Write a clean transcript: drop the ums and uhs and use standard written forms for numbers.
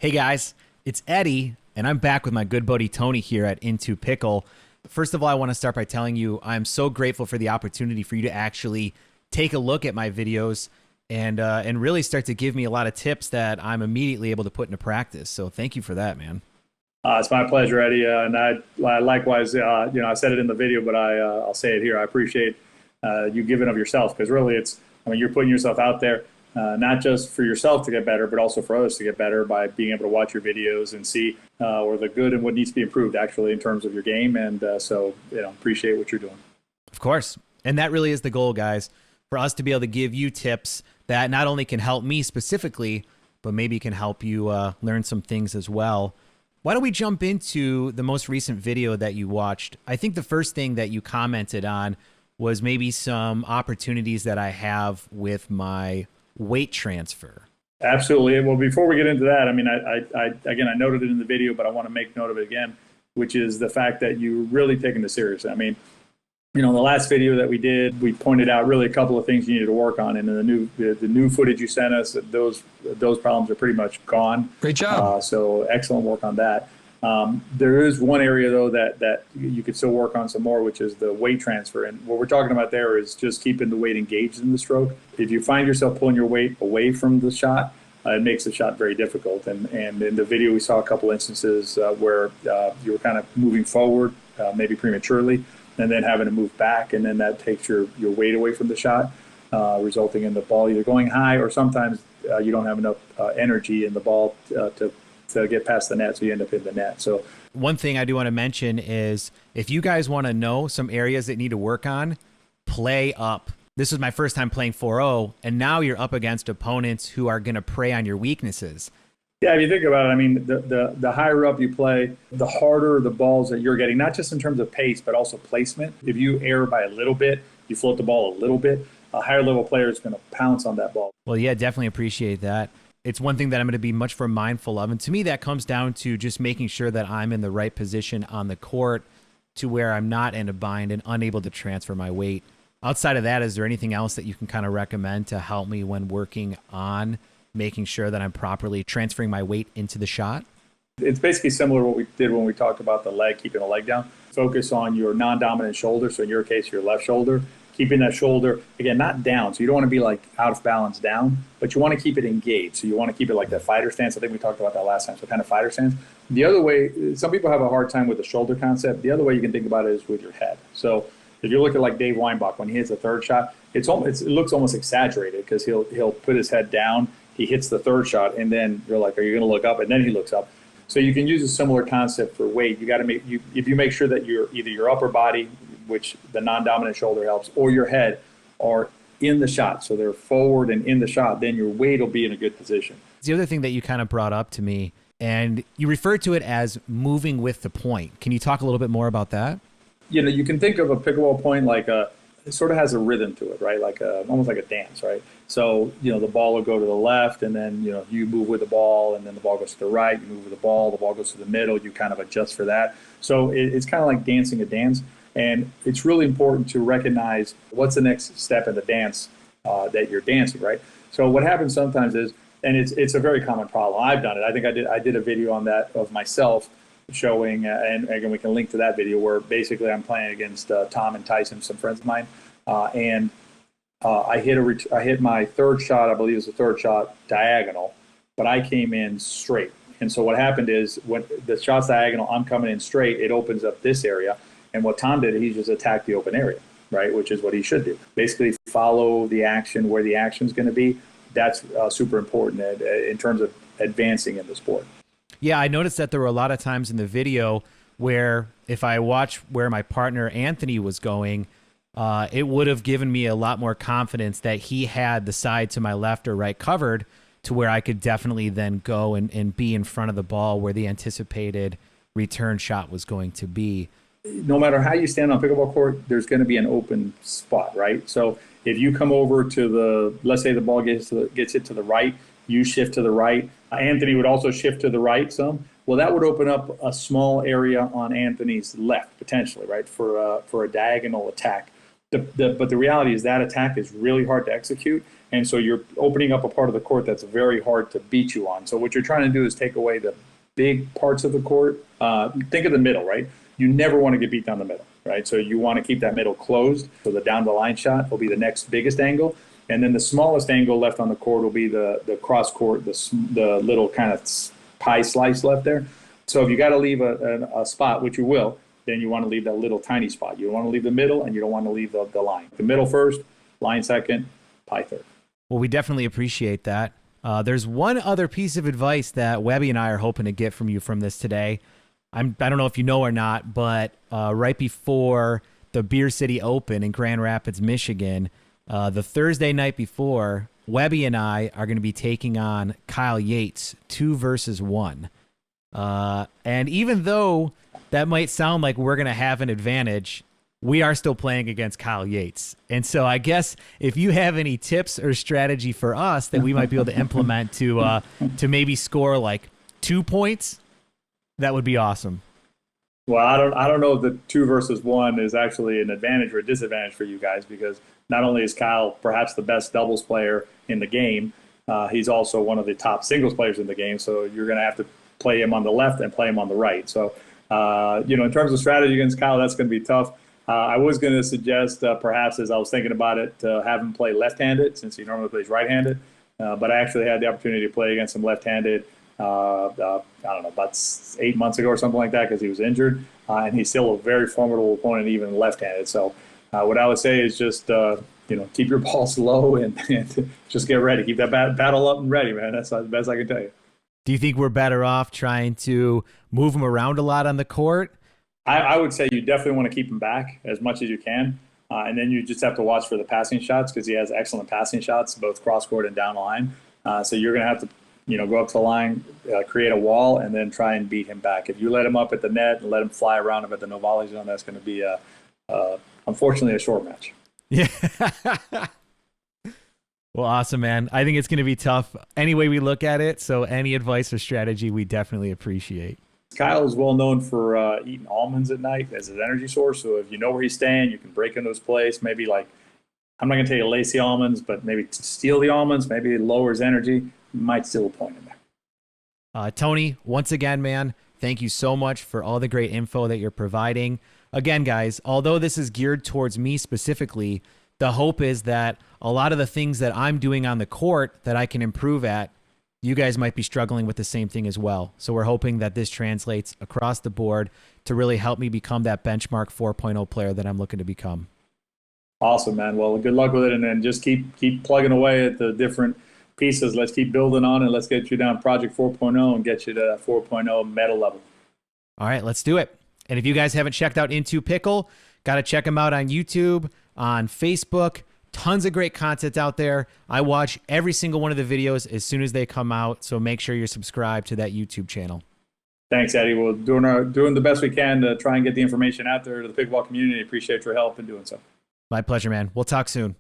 Hey guys, it's Eddie, and I'm back with my good buddy Tony here at In2Pickle. First of all, I want to start by telling you I'm so grateful for the opportunity for you to actually take a look at my videos and really start to give me a lot of tips that I'm immediately able to put into practice. So thank you for that, man. It's my pleasure, Eddie, and I likewise, I said it in the video, but I'll say it here. I appreciate you giving of yourself because really, you're putting yourself out there, not just for yourself to get better, but also for others to get better by being able to watch your videos and see or the good and what needs to be improved actually in terms of your game. And appreciate what you're doing. Of course, and that really is the goal, guys, for us to be able to give you tips that not only can help me specifically, but maybe can help you learn some things as well. Why don't we jump into the most recent video that you watched? I think the first thing that you commented on was maybe some opportunities that I have with my weight transfer. Absolutely. Well, before we get into that, I noted it in the video, but I want to make note of it again, which is the fact that you're really taking this seriously. The last video that we did, we pointed out really a couple of things you needed to work on, and in the new footage you sent us, those problems are pretty much gone. Great job. So excellent work on that. There is one area though that you could still work on some more, which is the weight transfer. And what we're talking about there is just keeping the weight engaged in the stroke. If you find yourself pulling your weight away from the shot, it makes the shot very difficult. And in the video, we saw a couple instances where you were kind of moving forward, maybe prematurely, and then having to move back, and then that takes your weight away from the shot, resulting in the ball either going high or sometimes you don't have enough energy in the ball to get past the net, so you end up in the net. So one thing I do want to mention is if you guys want to know some areas that need to work on, play up. This is my first time playing 4-0, and now you're up against opponents who are going to prey on your weaknesses. Yeah, if you think about it, the higher up you play, the harder the balls that you're getting, not just in terms of pace, but also placement. If you err by a little bit, you float the ball a little bit, a higher level player is going to pounce on that ball. Well, yeah, definitely appreciate that. It's one thing that I'm going to be much more mindful of. And to me, that comes down to just making sure that I'm in the right position on the court to where I'm not in a bind and unable to transfer my weight. Outside of that, is there anything else that you can kind of recommend to help me when working on making sure that I'm properly transferring my weight into the shot? It's basically similar to what we did when we talked about the leg, keeping the leg down. Focus on your non-dominant shoulder. So in your case, your left shoulder. Keeping that shoulder, again, not down. So you don't want to be like out of balance down, but you want to keep it engaged. So you want to keep it like that fighter stance. I think we talked about that last time. So kind of fighter stance. The other way, some people have a hard time with the shoulder concept. The other way you can think about it is with your head. So if you look at like Dave Weinbach, when he hits the third shot, it looks almost exaggerated because he'll put his head down. He hits the third shot, and then you're like, are you going to look up? And then he looks up. So you can use a similar concept for weight. You got to if you make sure that either your upper body, which the non-dominant shoulder helps, or your head are in the shot. So they're forward and in the shot, then your weight will be in a good position. The other thing that you kind of brought up to me, and you referred to it as moving with the point. Can you talk a little bit more about that? You can think of a pickleball point like it sort of has a rhythm to it, right? Like almost like a dance, right? So, the ball will go to the left, and then, you move with the ball, and then the ball goes to the right, you move with the ball goes to the middle, you kind of adjust for that. So it's kind of like dancing a dance. And it's really important to recognize what's the next step in the dance that you're dancing, right? So what happens sometimes is, and it's a very common problem. I've done it. I think I did a video on that of myself showing, and again, we can link to that video where basically I'm playing against Tom and Tyson, some friends of mine, and I hit my third shot. I believe it was the third shot diagonal, but I came in straight. And so what happened is when the shot's diagonal, I'm coming in straight. It opens up this area. And what Tom did, he just attacked the open area, right, which is what he should do. Basically, follow the action where the action's going to be. That's super important in terms of advancing in the sport. Yeah, I noticed that there were a lot of times in the video where if I watched where my partner Anthony was going, it would have given me a lot more confidence that he had the side to my left or right covered to where I could definitely then go and be in front of the ball where the anticipated return shot was going to be. No matter how you stand on a pickleball court, there's going to be an open spot, right? So if you come over to let's say the ball gets it to the right, you shift to the right. Anthony would also shift to the right some. Well, that would open up a small area on Anthony's left, potentially, right, for a diagonal attack. But the reality is that attack is really hard to execute. And so you're opening up a part of the court that's very hard to beat you on. So what you're trying to do is take away the big parts of the court. Think of the middle, right? You never want to get beat down the middle, right? So you want to keep that middle closed. So the down the line shot will be the next biggest angle. And then the smallest angle left on the court will be the cross court, the little kind of pie slice left there. So if you got to leave a spot, which you will, then you want to leave that little tiny spot. You don't want to leave the middle, and you don't want to leave the line. The middle first, line second, pie third. Well, we definitely appreciate that. There's one other piece of advice that Webby and I are hoping to get from you from this today. I don't know if you know or not, but right before the Beer City Open in Grand Rapids, Michigan, the Thursday night before, Webby and I are going to be taking on Kyle Yates, 2 versus 1. And even though that might sound like we're going to have an advantage, we are still playing against Kyle Yates. And so I guess if you have any tips or strategy for us that we might be able to implement to maybe score like 2 points, that would be awesome. Well, I don't know if the 2 versus 1 is actually an advantage or a disadvantage for you guys, because not only is Kyle perhaps the best doubles player in the game, he's also one of the top singles players in the game. So you're going to have to play him on the left and play him on the right. So, in terms of strategy against Kyle, that's going to be tough. I was going to suggest perhaps, as I was thinking about it, to have him play left-handed since he normally plays right-handed. But I actually had the opportunity to play against him left-handed, I don't know, about 8 months ago or something like that, because he was injured. And he's still a very formidable opponent, even left-handed. So what I would say is just, keep your balls low and just get ready. Keep that battle up and ready, man. That's the best I can tell you. Do you think we're better off trying to move him around a lot on the court? I would say you definitely want to keep him back as much as you can. And then you just have to watch for the passing shots, because he has excellent passing shots, both cross court and down the line. So you're going to have to, go up to the line, create a wall, and then try and beat him back. If you let him up at the net and let him fly around him at the no volley zone, that's going to be, unfortunately, a short match. Yeah. Well, awesome, man. I think it's going to be tough any way we look at it. So any advice or strategy, we definitely appreciate. Kyle is well known for eating almonds at night as his energy source. So if you know where he's staying, you can break into his place. Maybe I'm not going to tell you lace the almonds, but maybe steal the almonds. Maybe it lowers energy. You might steal a point in there. Tony, once again, man, thank you so much for all the great info that you're providing. Again, guys, although this is geared towards me specifically, the hope is that a lot of the things that I'm doing on the court that I can improve at, you guys might be struggling with the same thing as well. So we're hoping that this translates across the board to really help me become that benchmark 4.0 player that I'm looking to become. Awesome, man. Well, good luck with it. And then just keep plugging away at the different pieces. Let's keep building on it. Let's get you down Project 4.0 and get you to that 4.0 medal level. All right, let's do it. And if you guys haven't checked out In2Pickle, got to check them out on YouTube, on Facebook. Tons of great content out there. I watch every single one of the videos as soon as they come out, so make sure you're subscribed to that YouTube channel. Thanks, Eddie. We're doing the best we can to try and get the information out there to the pickleball community. Appreciate your help in doing so. My pleasure, man. We'll talk soon.